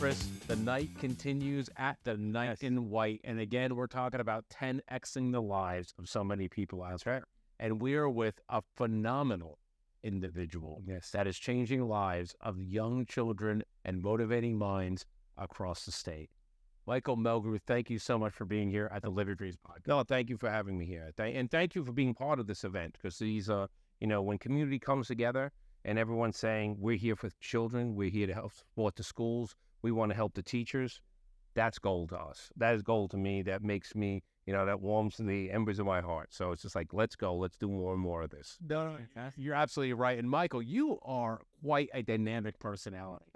Chris, the night continues at the Night in White. And again, we're talking about 10xing the lives of so many people out there. And we're with a phenomenal individual that is changing lives of young children and motivating minds across the state. Michael Mulgrew, thank you so much for being here at the Living Dreams podcast. No, thank you for having me here. And thank you for being part of this event, because these when community comes together and everyone's saying, we're here for children, we're here to help support the schools, we want to help the teachers, that's gold to us. That is gold to me. That makes me, that warms the embers of my heart. So it's just like, let's go. Let's do more and more of this. No, you're absolutely right. And Michael, you are quite a dynamic personality.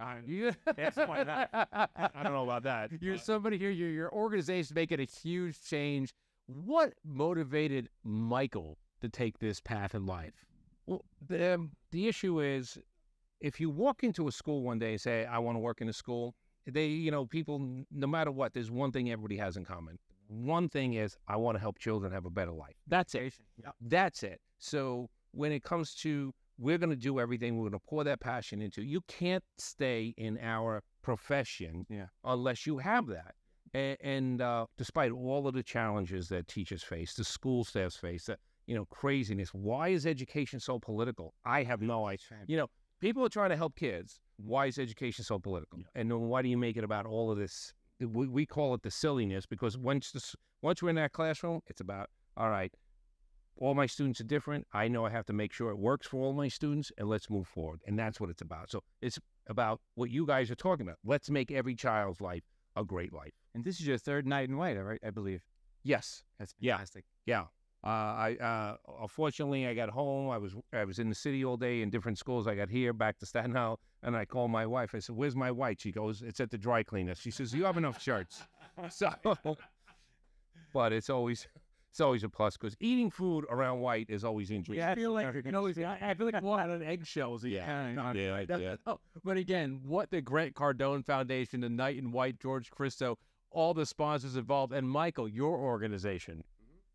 That's quite that. I don't know about that. You're somebody here, your organization's making a huge change. What motivated Michael to take this path in life? Well, the issue is, if you walk into a school one day and say, I want to work in a school, people, no matter what, there's one thing everybody has in common. One thing is, I want to help children have a better life. That's it. Yep. That's it. So when it comes to, we're going to do everything, we're going to pour that passion into, you can't stay in our profession unless you have that. And despite all of the challenges that teachers face, the school staffs face, craziness, why is education so political? I have no idea. People are trying to help kids. Why is education so political? And then why do you make it about all of this? We call it the silliness, because once we're in that classroom, it's about, all right, all my students are different. I know I have to make sure it works for all my students, and let's move forward. And that's what it's about. So it's about what you guys are talking about. Let's make every child's life a great life. And this is your third Night in White, right? I believe. Yes. That's fantastic. Yeah. Unfortunately, I got home. I was in the city all day in different schools. I got here, back to Staten Island, and I called my wife. I said, "Where's my white?" She goes, "It's at the dry cleaner." She says, "You have enough shirts." So, but it's always a plus, because eating food around white is always interesting. I feel like we're out on eggshells. But again, what the Grant Cardone Foundation, the Night in White, George Christo, all the sponsors involved, and Michael, your organization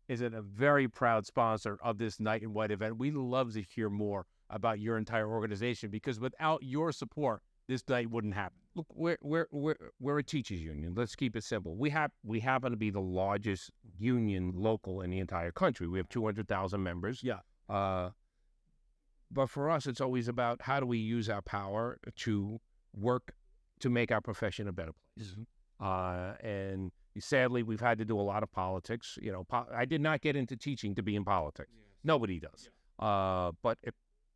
is a very proud sponsor of this Night in White event. We'd love to hear more about your entire organization, because without your support, this night wouldn't happen. Look, we're a teachers union. Let's keep it simple. We happen to be the largest union local in the entire country. We have 200,000 members. Yeah. But for us, it's always about, how do we use our power to work to make our profession a better place. And sadly, we've had to do a lot of politics. I did not get into teaching to be in politics. Yes. Nobody does. Yeah. But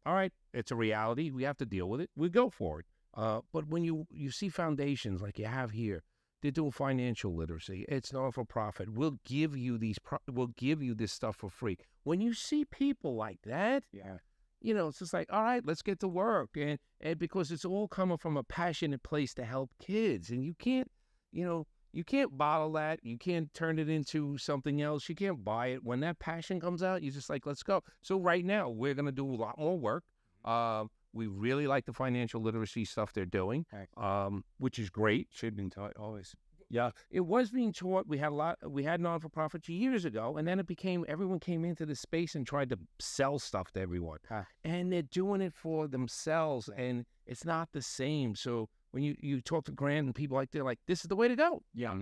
all right, it's a reality. We have to deal with it. We go for it. But when you see foundations like you have here, they're doing financial literacy. It's not for profit. We'll give you this stuff for free. When you see people like that, it's just like, all right, let's get to work. And because it's all coming from a passionate place to help kids, and you can't bottle that. You can't turn it into something else. You can't buy it. When that passion comes out, you're just like, let's go. So right now, we're going to do a lot more work. We really like the financial literacy stuff they're doing, which is great. Should have been taught always. Yeah, it was being taught. We had non-for-profits years ago, and then everyone came into the space and tried to sell stuff to everyone. And they're doing it for themselves, and it's not the same. So when you talk to Grant and people they're like, this is the way to go. Yeah.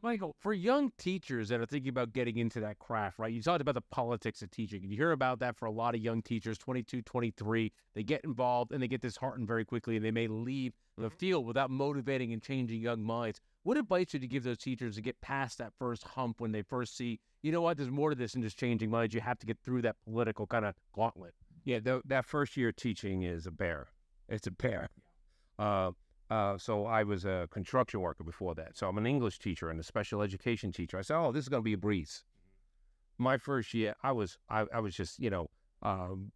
Michael, for young teachers that are thinking about getting into that craft, right? You talked about the politics of teaching. You hear about that for a lot of young teachers, 22, 23. They get involved and they get disheartened very quickly, and they may leave the field without motivating and changing young minds. What advice would you give those teachers to get past that first hump when they first see, you know what, there's more to this than just changing minds. You have to get through that political kind of gauntlet. Yeah, that first year teaching is a bear. It's a bear. So I was a construction worker before that. So I'm an English teacher and a special education teacher. I said, oh, this is going to be a breeze. My first year, I was just,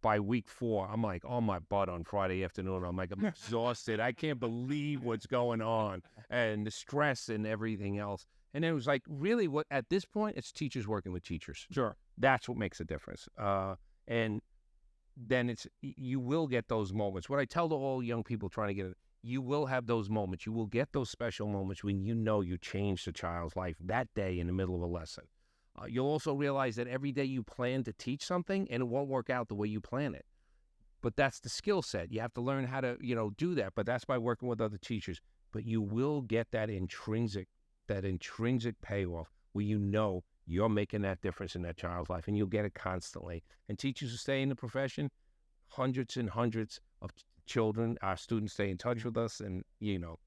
by week 4, I'm like on my butt on Friday afternoon. I'm like, I'm exhausted. I can't believe what's going on, and the stress and everything else. And it was like, really, what at this point, it's teachers working with teachers. Sure. That's what makes a difference. And then you will get those moments. What I tell to all young people trying to get it, you will have those moments. You will get those special moments when you changed a child's life that day in the middle of a lesson. You'll also realize that every day you plan to teach something, and it won't work out the way you plan it. But that's the skill set. You have to learn how to, do that. But that's by working with other teachers. but you will get that intrinsic payoff where you know you're making that difference in that child's life, and you'll get it constantly. And teachers who stay in the profession, hundreds and hundreds of children, our students stay in touch with us, and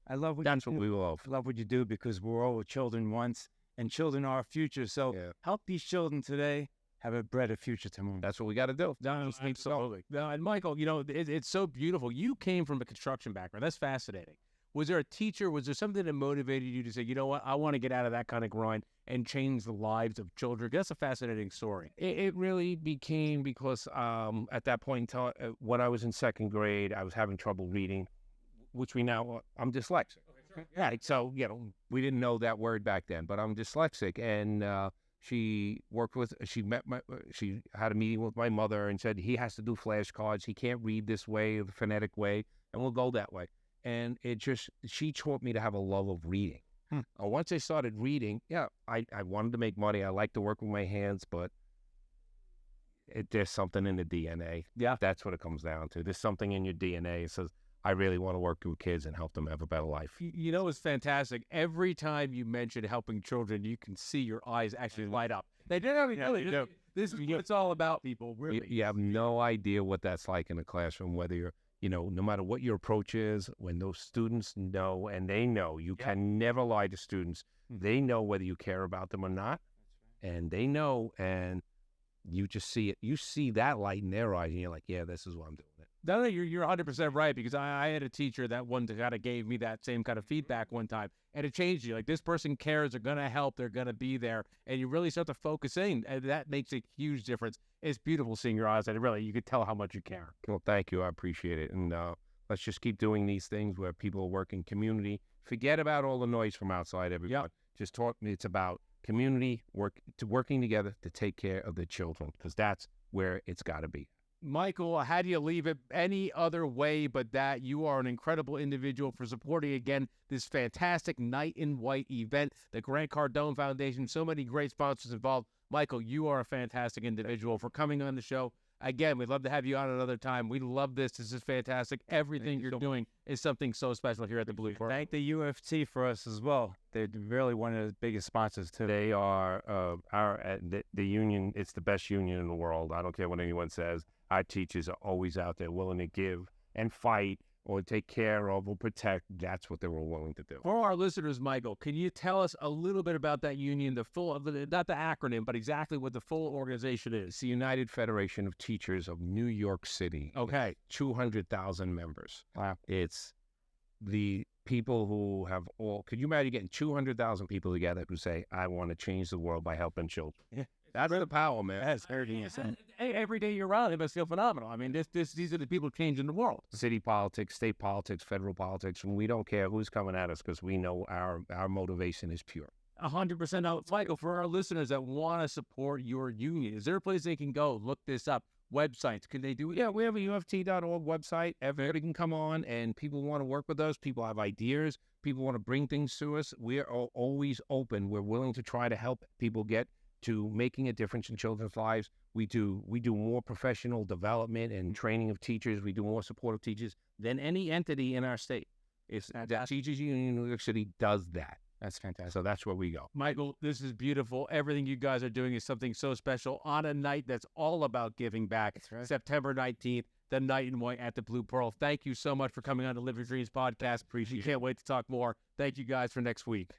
I love what that's you what do. we love. I love what you do because we're all children once, and children are our future. So help these children today have a brighter future tomorrow. That's what we got to do. No, absolutely. No, and Michael, it's so beautiful. You came from a construction background. That's fascinating. Was there a teacher? Was there something that motivated you to say, you know what, I want to get out of that kind of grind and change the lives of children? That's a fascinating story. It really became because at that point in time, when I was in second grade, I was having trouble reading, which I'm dyslexic. Yeah, so we didn't know that word back then, but I'm dyslexic, and she had a meeting with my mother and said he has to do flashcards. He can't read this way, the phonetic way, and we'll go that way. And she taught me to have a love of reading. Once I started reading, I wanted to make money. I like to work with my hands, but there's something in the DNA. Yeah. That's what it comes down to. There's something in your DNA that says, I really want to work with kids and help them have a better life. It's fantastic. Every time you mention helping children, you can see your eyes actually light up. They didn't really. This is what it's all about, people. Really. You have no idea what that's like in a classroom, whether you're, no matter what your approach is, when those students know, and they know, you can never lie to students. They know whether you care about them or not, and they know, and you just see it. You see that light in their eyes, and you're like, yeah, this is what I'm doing. No, you're 100% right, because I had a teacher that one kind of gave me that same kind of feedback one time, and it changed you. Like, this person cares, they're going to help, they're going to be there, and you really start to focus in, and that makes a huge difference. It's beautiful seeing your eyes, and really, you could tell how much you care. Well, thank you. I appreciate it. And let's just keep doing these things where people work in community. Forget about all the noise from outside, everyone. Just talk. It's about community, working together to take care of the children, because that's where it's got to be. Michael, how do you leave it any other way but that? You are an incredible individual for supporting, again, this fantastic Night in White event, the Grant Cardone Foundation, so many great sponsors involved. Michael, you are a fantastic individual for coming on the show. Again, we'd love to have you on another time. We love this. This is fantastic. Everything you're doing is something so special here at the Blue Pearl. Thank the UFT for us as well. They're really one of the biggest sponsors, too. They are the union. It's the best union in the world. I don't care what anyone says. Our teachers are always out there willing to give and fight or take care of or protect. That's what they were willing to do. For our listeners, Michael, can you tell us a little bit about that union, the full, not the acronym, but exactly what the full organization is? It's the United Federation of Teachers of New York City. Okay. 200,000 members. Wow. It's the people who have could you imagine getting 200,000 people together who say, I want to change the world by helping children? Yeah. That's the power, man. That's everything you said. Every day you're around, it must feel phenomenal. I mean, these are the people changing the world. City politics, state politics, federal politics, and we don't care who's coming at us because we know our motivation is pure. 100%. Now, Michael, for our listeners that want to support your union, is there a place they can go, look this up, websites? Can they do it? Yeah, we have a UFT.org website. Everybody can come on, and people want to work with us. People have ideas. People want to bring things to us. We are always open. We're willing to try to help people get to making a difference in children's lives. We do more professional development and training of teachers. We do more support of teachers than any entity in our state. The Teachers Union in New York City does that. That's fantastic. So that's where we go. Michael, this is beautiful. Everything you guys are doing is something so special on a night that's all about giving back. That's right. September 19th, the Night in White at the Blue Pearl. Thank you so much for coming on the Live Your Dreams podcast. Appreciate it. Can't wait to talk more. Thank you guys for next week.